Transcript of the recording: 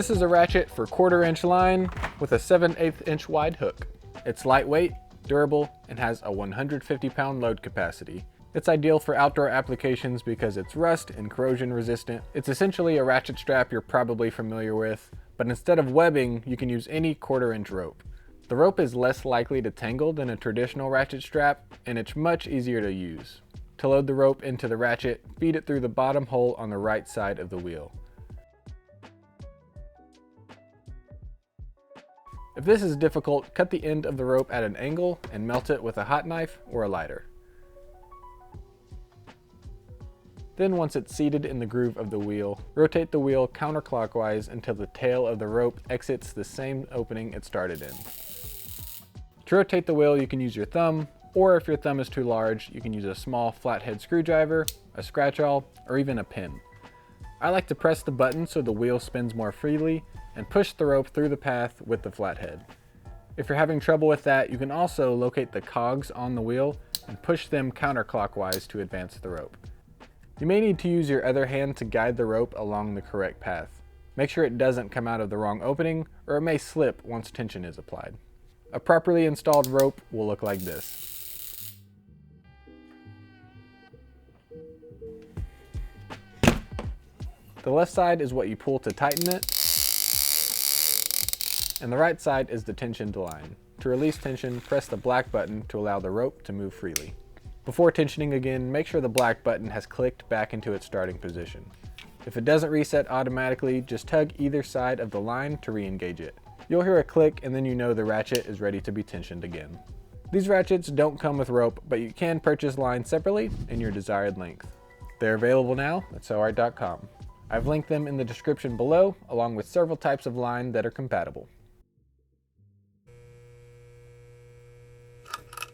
This is a ratchet for 1/4 inch line with a 7/8 inch wide hook. It's lightweight, durable, and has a 150-pound load capacity. It's ideal for outdoor applications because it's rust and corrosion resistant. It's essentially a ratchet strap you're probably familiar with, but instead of webbing, you can use any 1/4 inch rope. The rope is less likely to tangle than a traditional ratchet strap, and it's much easier to use. To load the rope into the ratchet, feed it through the bottom hole on the right side of the wheel. If this is difficult, cut the end of the rope at an angle and melt it with a hot knife or a lighter. Then once it's seated in the groove of the wheel, rotate the wheel counterclockwise until the tail of the rope exits the same opening it started in. To rotate the wheel, you can use your thumb, or if your thumb is too large, you can use a small flathead screwdriver, a scratch-awl, or even a pin. I like to press the button so the wheel spins more freely and push the rope through the path with the flathead. If you're having trouble with that, you can also locate the cogs on the wheel and push them counterclockwise to advance the rope. You may need to use your other hand to guide the rope along the correct path. Make sure it doesn't come out of the wrong opening, or it may slip once tension is applied. A properly installed rope will look like this. The left side is what you pull to tighten it, and the right side is the tensioned line. To release tension, press the black button to allow the rope to move freely. Before tensioning again, make sure the black button has clicked back into its starting position. If it doesn't reset automatically, just tug either side of the line to re-engage it. You'll hear a click and then you know the ratchet is ready to be tensioned again. These ratchets don't come with rope, but you can purchase line separately in your desired length. They're available now at Sailrite.com. I've linked them in the description below, along with several types of line that are compatible.